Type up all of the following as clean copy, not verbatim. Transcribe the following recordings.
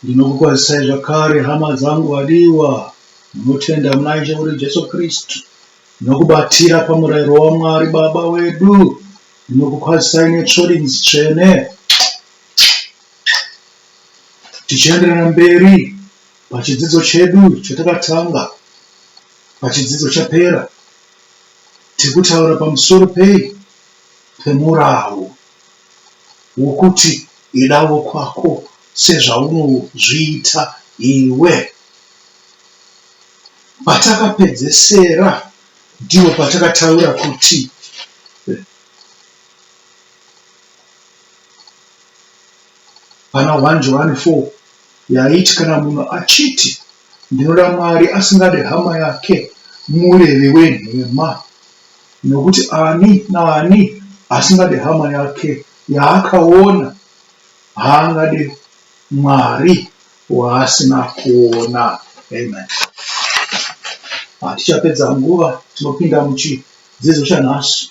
Ndinokukwazisai zvakare hama dzangu vadiwa munotenda muna Ishe wedu Jesu Kristu, nokubatira pamurayiro waMwari Baba wedu. Ndinokukwazisai netsvorinzi tsvene tichienderera mberi pachidzidzo chedu chatakatanga pachidzidzo chapera. Tikutaura pamusoro pemurau wokuti idawo kwako sezvaunozviita iwe. Patakapedzesera ndiwo patakataura kuti pana 1 John 4 yaiti kana munhu achiti ndinoda Mwari asingade hama yake mureve wenhema, nokuti ani naani asingade hama yake yaakaona haangade Mwari waasina kuona. Amen. Hatichapedza nguva, tinopinda muchidzidzo chanhasi.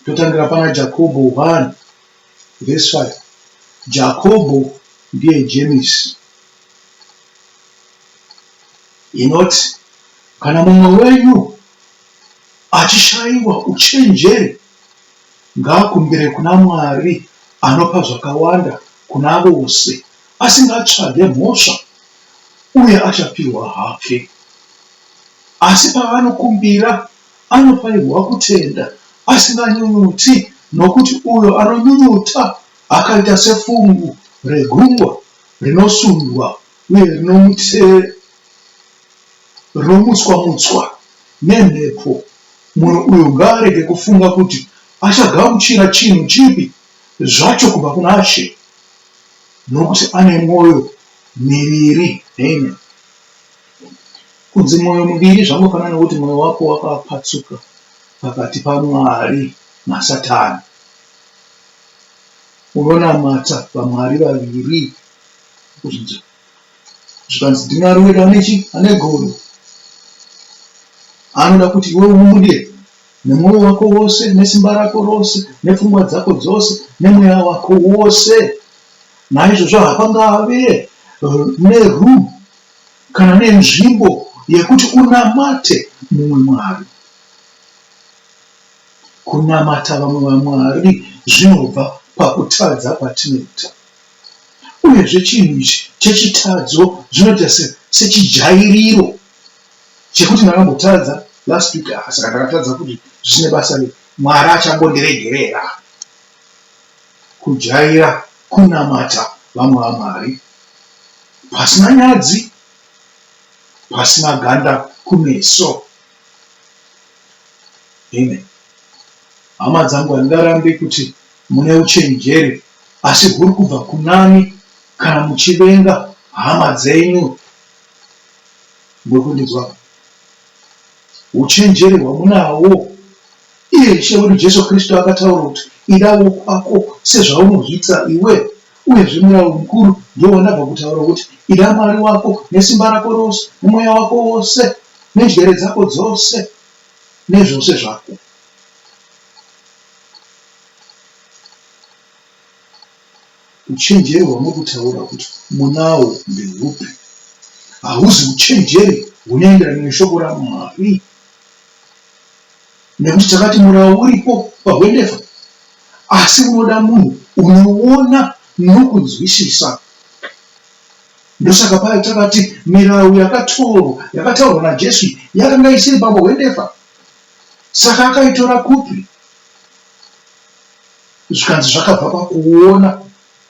Totangira pana Jakobho 1 verse 5. Jakobho ndiye Jemisi. Inoti kana mumwe wenyu achishayiwa uchenjeri, ngaakumbire kuna Mwari anopa zvakawanda kuna vose, asingatsvage mhosva, uye achapiwa hake. Asi paanokumbira anofanirwa kutenda asinganyunyuti, nokuti uyo anonyunyuta akaita sefungu regungwa rinosundwa uye rinomutswa-mutswa nemhepo. Munhu uyo ngaarege kufunga kuti achagamuchira chinhu chipi zvacho kubva kuna She, nokuti ane mwoyo miviri. Amen. Kunzi mwoyo miviri zvangofanana nokuti mwoyo wako wakapatsuka pakati paMwari naSatani. Unonamata vaMwari vaviri. Zvikanzi ndiMwari wedu ane godo, anoda kuti iwe umude nemwoyo wako wose, nesimba rako rose, nepfungwa dzako dzose, nemweya wako wose. Naizvozvo hapangave neroom kana nenzvimbo yekuti unamate mumwe Mwari. Kunamata vamwe vaMwari zvinobva pakutadza kwatinoita. Uyezve chinhu ichi chechitadzo zvinoita sechijairiro chekuti ndakambotadza last week, saka ndakatadza kuti zvisine basa Mwari achangondiregerera. Kujaira, kunamata vamwe vaMwari pasina nyadzi, pasina ganda kumeso. Amen. Hama dzangu, handingarambi kuti mune uchenjeri, asi huri kubva kunani kana muchivenga hama dzenyu. Ndokundinzwa uchenjeri hwamunawo iye Ishe wedu Jesu Kristu akataura kuti idawo kwako sezvaunozviita iwe. Uyezve murayiro mukuru ndiwo wandabva kutaura kuti ida Mwari wako nesimba rako rose, nemweya wako wose, nenjere dzako dzose, nezvose zvako. Uchenjeri hwamuri kutaura kuti munawo ndehupi? Hauzi uchenjeri hunoenderana neshoko raMwari, nekuti takati murayiro uripo pahwendefa, asi unoda munhu unoona nokunzwisisa. Ndosaka paya takati mirayiro yakataurwa naJesu yakanga isiri pahwendefa, saka akaitora kupi? Zvikanzi zvakabva pakuona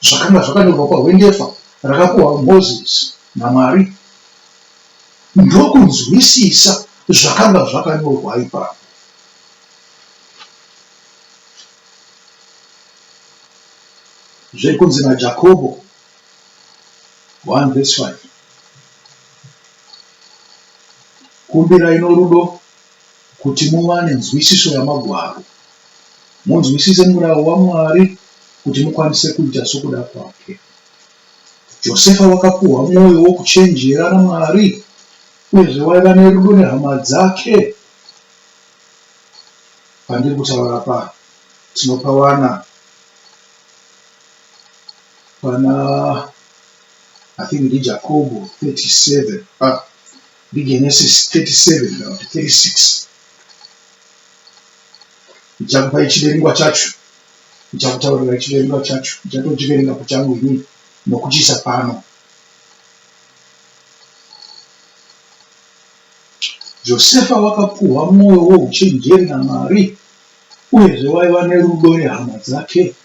zvakanga zvakanyorwa pahwendefa rakapuhwa Mozisi naMwari. Ndokunzwisisa zvakanga zvakanyorwa ipapo. Zvekunzi naJakobho 1 verse 5. Kumbirai norudo kuti muwane nzwisiso yamagwaro, munzwisise murayiro waMwari kuti mukwanise kuita sokuda kwake. Josefa wakapuhwa mwoyo wokuchenjera naMwari, uyezve waiva nerudo nehama dzake. Pandiri kutaura pa tinopawana pana I think ndiJakobo 37 ndiGenesis 37 kana 36 ndichakupa chiverengwa chacho, ndichakutaurira chiverengwa chacho, ndichatochiverenga pachangu inini nokuchisa pano. Josefa wakapuhwa mwoyo wouchenjeri naMwari, uyezve waiva nerudo nehama dzake,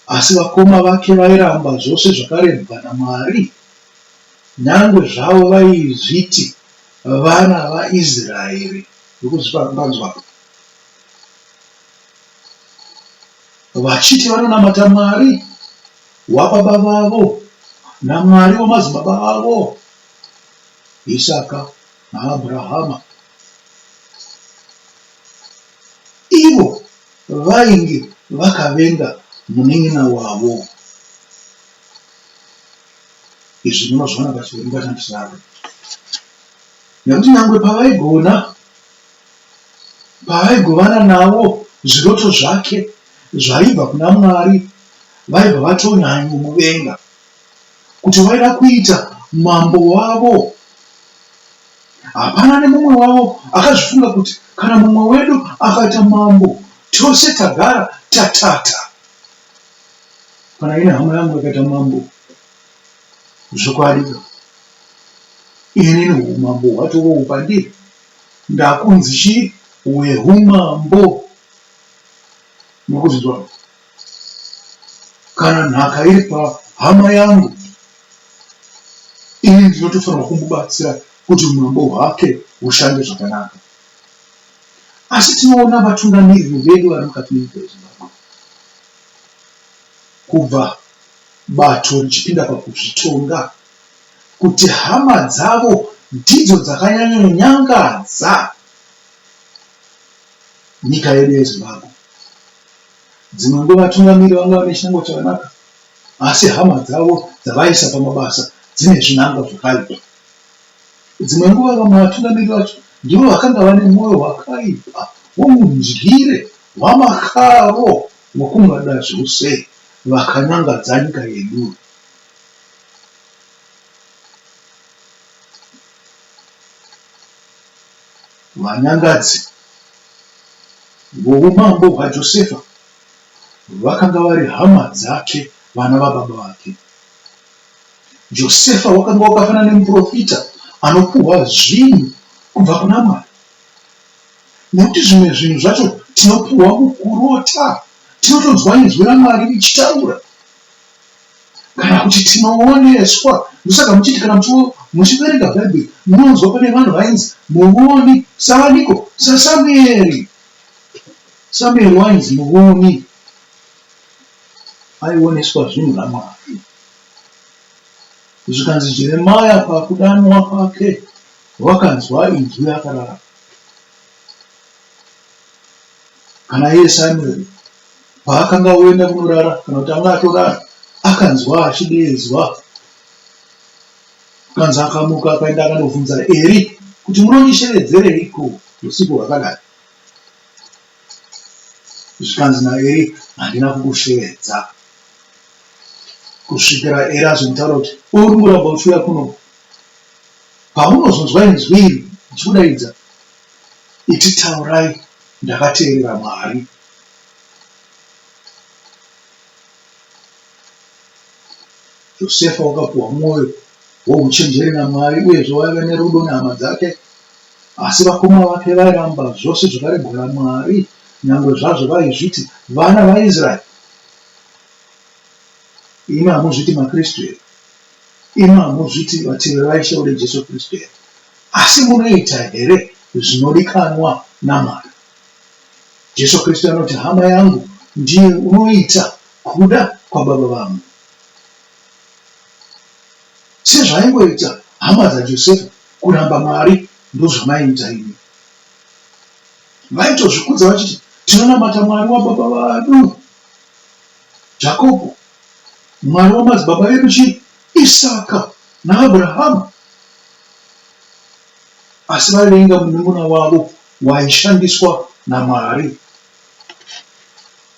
asi vakoma vake vairamba zvose zvakarembwa naMwari, nyangwe zvavo vaizviti vana vaIsraeri. Ndokuzvipanzwa vachiti vanonamata Mwari wababa vavo naMwari wamadzibaba avo Isaka naAbhurahama. Ivo vainge vakavenga munin'ina wavo. Izvi munozviona pachiverengo chandisara, nekuti nyangwe pavaigovana navo zviroto zvake zvaibva kuna Mwari, vaibva vatonyanyumuvenga kuti vaida kuita mambo wavo. Hapana nemumwe wavo akazvifunga kuti kana mumwe wedu akaita mambo, tose tagara tatata. Kana ine hama yangu akaita mambo, zvokwadi inini umambo hwacho woupandiri, ndakunzi chii? Hwehumambo. Nokuzvinzwa, kana nhaka iri pahama yangu, ini ndinotofanirwa kumubatsira kuti umambo hwake hushande zvakanaka. Asi tinoona vatungamiriri vedu vari mukati menyika yeZimbabwe, kubva bato richipinda pakuzvitonga, kuti hama dzavo ndidzo dzakanyanyonyangadza nyika yedu yeZimbabwe. Dzimwe ndovatungamiriri vanga vane chinangwa chakanaka, asi hama dzavo dzavaisa pamabasa dzine zvinangwa zvakaipa. Dzimwe nguva vamwe vatungamiriri vacho ndivo vakanga vane mwoyo wakaipa womundyire wamakaro wokungada zvose, vakanyangadza nyika yedu. Vanyangadzi voumambo hwaJosefa vakanga vari hama dzake, vana vababa vake. Josefa wakanga wakafanana nemuprofita anopuhwa zvinhu kubva kuna Mwari, nekuti zvimwe zvinhu zvacho tinopuhwa mukurota, tinotonzwa inzwi raMwari richitaura, kana kuti tinooneswa. Ndosaka muchiti kana muchiverenga Bhaibheri munonzwa pane vanhu vainzi muvoni savaniko saSamueri. Samueri wainzi muvoni, aioneswa zvinhu naMwari. Zvikanzi Jeremia pakudanwa kwake wakanzwa inzwi akarara. Kana iye Samueri paakanga oenda kunorara, kana kuti anga atorara, akanzwa achidedzwa. Kanzi akamuka akaenda akandobvunza Eri kuti munondisheredzereriko usiku hwakadai. Zvikanzi naEri, handina kukusheredza. Kusvikira Eri azomutaura kuti uri muramba uchiuya kuno, paunozonzwa inzwi iri ndichikudaidza, iti taurai, ndakateerera Mwari. Josefa wakapuhwa mwoyo wouchenjeri naMwari, uyezve waiva nerudo nehama dzake, asi vakoma vake vairamba zvose zvakarembwa naMwari, nyangwe zvazvo vaizviti vana vaIsraeri. Imi hamuzviti maKristu here? Imi hamuzviti vateveri vaIshe wedu Jesu Kristu here? Asi munoita here zvinodikanwa naMwari? Jesu Kristu anoti, hama yangu ndiye unoita kuda kwababa vangu. Sezvaingoita hama dzaJosefa kuramba Mwari, ndozvamaita imi. Vaitozvikudza vachiti tinonamata Mwari wababa vadu Jakobho, Mwari wamadzibaba edu chii? Isaka naAbhurahama. Asi vaivenga munun'una wavo waishandiswa naMwari,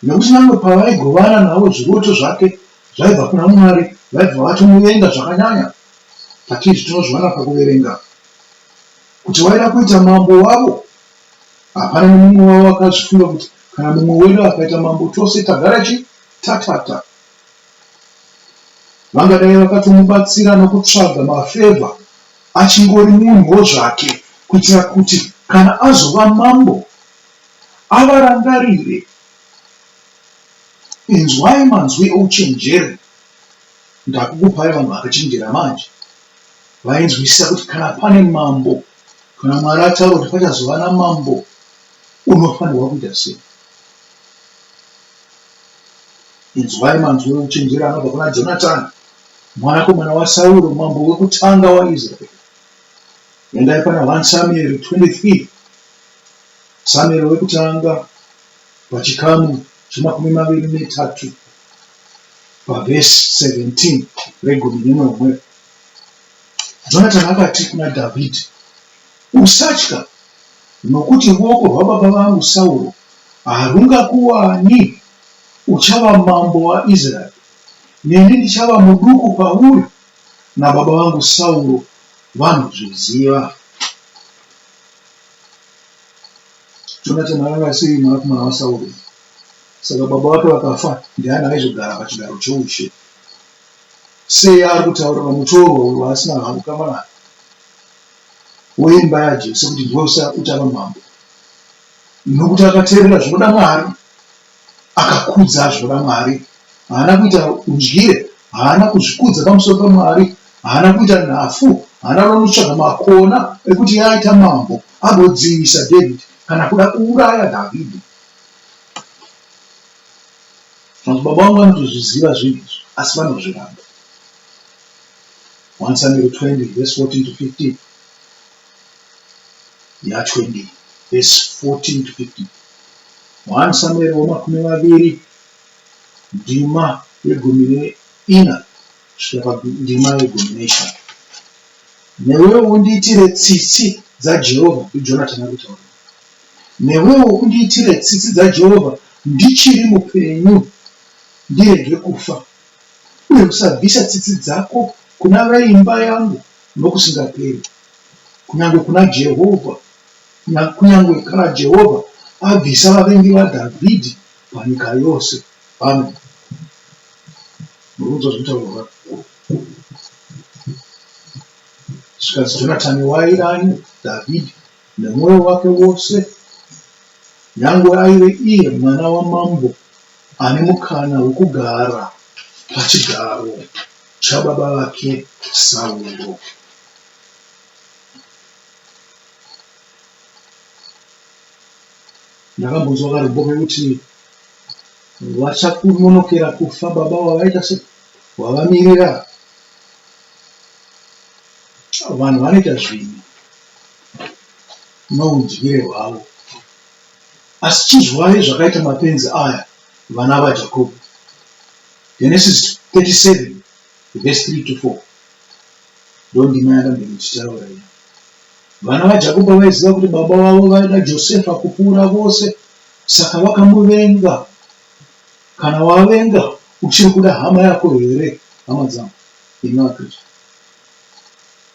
nekuti nyangwe pavaigovana nawo zviroto zvake zvaibva kuna Mwari, vaibva vatomuvenga zvakanyanya. Patizvi tinozviwana pakuverenga kuti waida kuita mambo wavo. Hapana nemumwe wavo akazvifunga kuti kana mumwe wedu akaita mambo tose tagara tatata. Vangadai vakatomubatsira nokutsvaga mafevha achingori munhuwo zvake, kuitira kuti kana azova mambo avarangarire. Inzwai manzwi ouchenjeri. Ndakukupai vanhu vakachenjera manje. Vainzwisisa kuti kana pane mambo, kana Mwari ataura kuti pachazova namambo, unofanirwa kuita sei. Inzwai manzwi ouchenjeri anobva kuna Jonatani mwanakomana waSauro, mambo wekutanga waIsraeri. Endai pana 1 Samuel 23, Samuel wekutanga pachikamu cha23 pavhesi 17 re11. Jonatani akati kuna Dhavhidhi, usatya, nokuti ruoko rwababa vangu Sauro harungakuwani. Uchava mambo waIsraeri, neni ndichava muduku pauri, nababa vangu Sauro vanozviziva. Jonatani akanga sei mwanakomana waSauro. Saka baba vake vakafa, ndiani aizogara pachigaro choushe. Sei ari kutaurira mutorwa uyo asina hukama naye weimba yaJese kuti ndiwe uchava mambo, nokuti akateerera zvinoda Mwari, akakudza zvinoda Mwari. Haana kuita udyire, haana kuzvikudza pamusoro paMwari, haana kuita nhafu, haana kunotsvaga makona ekuti aita mambo agodzivisa David kana kuda kuuraya Dhavhidhi. Baba vangu vanotozviziva zvinhu izvi, asi vanozviramba. 1 Samuel 20 verse 14 to 15. 20 verse 14 to 15. 1 Samuel 20 ndima ye14 kusvika ndima ye15. Newewo undiitire tsitsi dzaJehovha, Jonatani akutaura. Newewo undiitire tsitsi dzaJehovha ndichiri mupenyu, ndirege kufa, uye usabvisa tsitsi dzako kuna veimba yangu nokusingaperi. Kunyange kuna Jehovha, kunyange kana Jehovha abvisa vavengi vaDhavhidhi panyika yose. Amen. Murunzo zvinotaurwa. Zvikazi Jonatani wairani Dhavhidhi nemwoyo wake wose, nyange aive iye mwana wamambo ane mukana wokugara pachigaro chababa vake Sauro. Ndakambonzwa kariboko kuti vachakunonokera kufa baba wavaita se wavamirira. Vanhu vanoita zvinhu noudyire hwavo, asi chizwai zvakaita mapenzi aya vana vaJakobho. Genesis 37 verse 3 to 4. Ndondima yakambiri tichitaura iyi. Vana vaJakobho vaiziva kuti baba vavo vaida Josefa kupfuura vose, saka vakamuvenga. Kana wavenga, uchiri kuda hama yako here, hama dzangu imi vaKristu?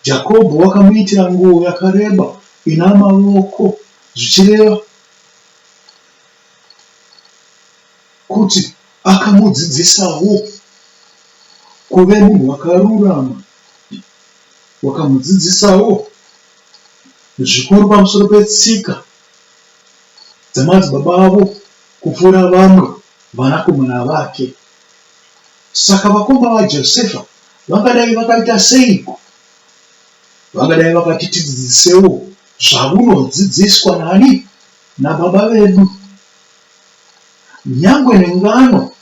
Jakobho wakamuitira nguo yakareba ina maoko, zvichireva kuti akamudzidzisawo kuve munhu wakarurama. Wakamudzidzisawo zvikuru pamusoro petsika dzamadzibaba avo kupfuura vamwe vanakomana vake. Saka vakomana vaJosefa vangadai vakaita seiko? Vangadai vakati tidzidzisewo zvamunodzidziswa nani nababa vedu. Nyangwe nengano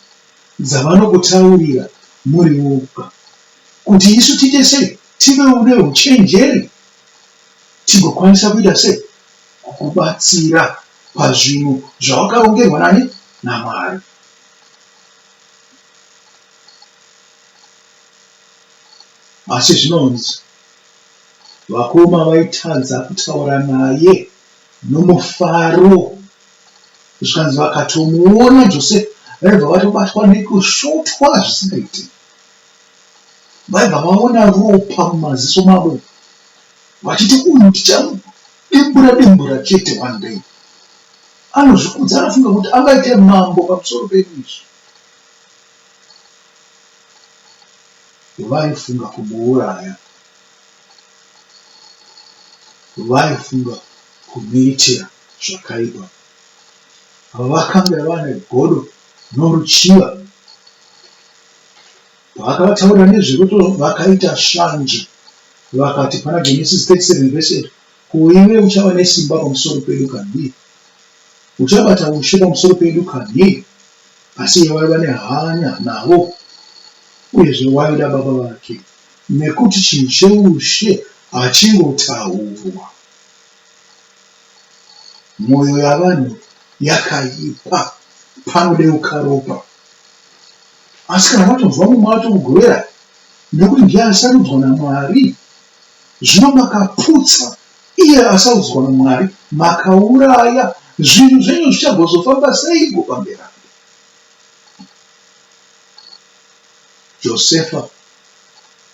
dzavanokutaurira muri woga, kuti isu tiite sei tive une uchenjeri, tigokwanisa kuita sei kukubatsira pazvinhu zvawakarongerwa nani naMwari. Asi zvinonzi vakoma vaitadza kutaura naye nomufaro. Zvikanzi vakatomuona Josefa vaibva vatobatwa nekusvotwa zvisingaiti. vaibva vaona ropa mumaziso mavo vachiti uyu ndichadembura chete one day. Anozvikudza, anofunga kuti angaite mambo pamusoro pedu izvi. Vaifunga kumuuraya, vaifunga kumuitira zvakaipa. Vakanga vane godo noruchiva. Vakataura nezvekuti vakaita shanje, vakati pana Genesis 37:8, kuiwe uchava nesimba pamusoro pedu kanhi, uchabata ushe pamusoro pedu kanhi, asi vaiva nehanya navo uyezve vaida baba vake, nekuti chinhu cheushe hachingotaurwa. Mwoyo yavanhu yakaipa, panodeuka ropa. Asi kana matomva mumwe atomugovera, nekuti ndiye asarudzwa naMwari, zvino makaputsa iye asaudzwa naMwari, makauraya, zvinhu zvenyu zvichagozofamba seiko pamberi? Josefa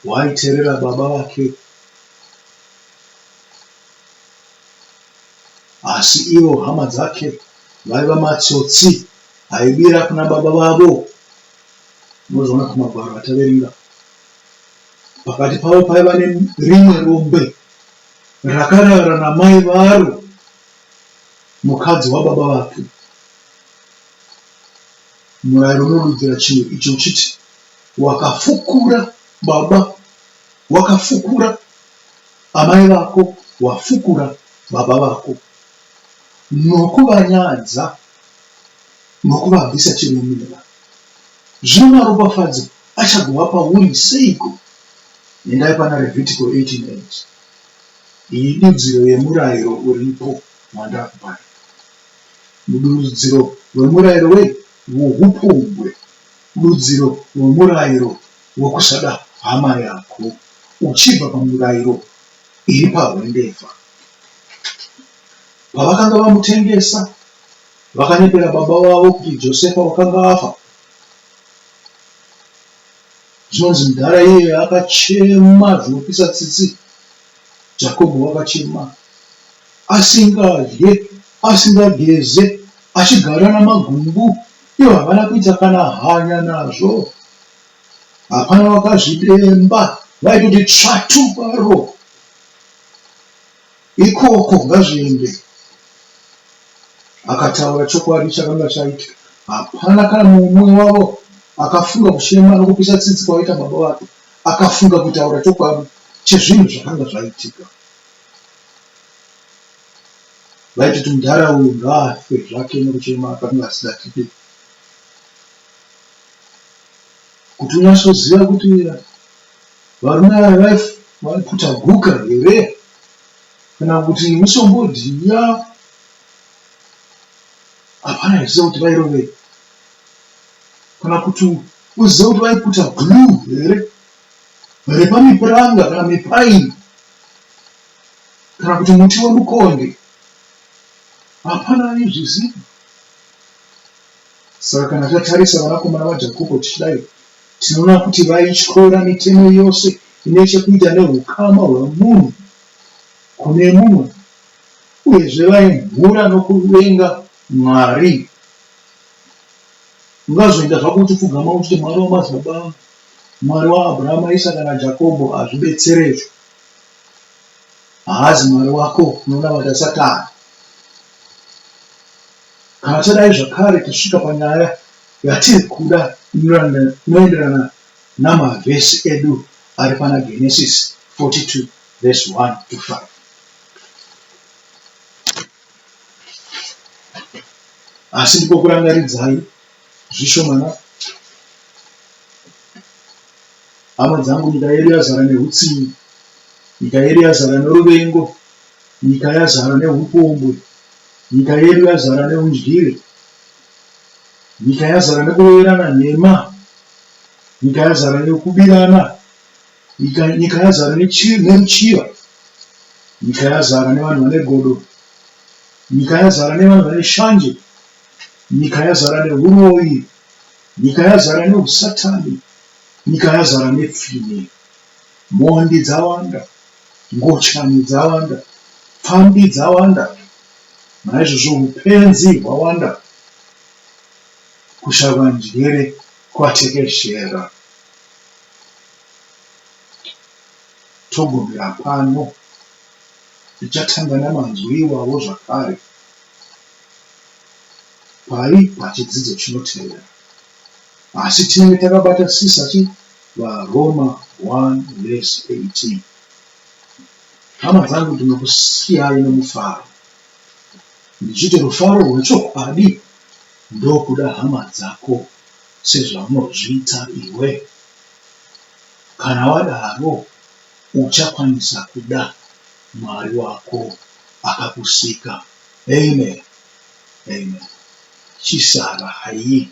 waiterera baba vake, asi ivo hama dzake vaiva matsotsi aibira kuna baba vavo. Mozona kumagwaro ataverenga, pakati pavo paiva nerimwe rombe rakarara namai varo, mukadzi wababa vake. Murayiro unodudzira chinhu icho uchiti, wakafukura baba, wakafukura amai vako, wafukura baba vako, nokuvanyadza, nokuvabvisa chinomira. Zvino maropafadzo achagova pauri seiko? Endai pana Levitical 18:8. Iyi dudziro yemurayiro uripo wandakupai. Dudziro rwemurayiro woupombwe, dudziro rwemurayiro wokusada hama yako, uchibva pamurayiro iri pahwendefa. Pavakanga vamutengesa, vakanepera baba vavo kuti Josefa wakanga afa. Zvinonzi mudhara iye akachema zvinopisa tsitsi. Jakobho wakachema, asingadye, asingageze, achigara namagumbu. Ivo havana kuita kana hanya nazvo. Hapana wakazvidemba, vaitoti tsvatu paro. Ikoko ngazviende. Akataura chokwadi chakanga chaitika. Hapana kana mumwe wavo akafunga kuchema nokupisa tsitsi kwaita baba vake, akafunga kutaura chokwadi chezvinhu zvakanga zvaitika. Vaitoti mudhara uyu ngaafe zvake nokuchema akanga asidatipe. Kuti unyatsoziva kuti varume ava vaipfuta guka here, kana kuti musombodhiya, hapana iziva kuti vairovei. Kana kuti uziva kuti vaipfuta glue here, repamipuranga kana mipaini, kana kuti muti wemukonde, hapana aizviziva. Saka kana tatarisa vanakomana vaJakobho tichidai, tinoona kuti vaityora mitemo yose ine chekuita neukama hwemunhu kune mumwe, uyezve vaimhura nokuvenga Mwari. Ungazoenda zvako uchipfugama uchiti Mwari wamadzibaba angu, Mwari waAbhurahama, Isaka naJakobho hazvibetserecho. Haazi Mwari wako, unonamata Satani. Kana tadai zvakare tasvika panyaya yatiri kuda inoenderana namavhesi edu ari pana Genesis 42:1-5. Asi ndipo kurangaridzai zvishomana. Hama dzangu, nyika yedu yazara neutsinye, nyika yedu yazara neruvengo, nyika yazara neupombwe, nyika yedu yazara neudyire, nyika yazara nekuverana nhema, nyika yazara nekubirana, nyika yazara neruchiva, nyika yazara nevanhu vane godo, nyika yazara nevanhu vane shanje, nyika yazara neuroyi, nyika yazara neusatani, nyika yazara nepfimi. mondi dzawanda, ngochani dzawanda, pfambi dzawanda, naizvozvo upenzi hwawanda, kushava njere kwatekeshera. Togumira pano, tichatanga namanzwi iwawo zvakare pachidzidzo chinotevera, asi tinenge takabata sisati vaRoma 1:18. Hama dzangu, ndinokusiyai nomufaro, ndichiti rufaro rwechokwadi ndokuda hama dzako sezvaunozviita iwe. Kana wadaro, uchakwanisa kuda Mwari wako akakusika. Amen. Amen. Chisara hayi.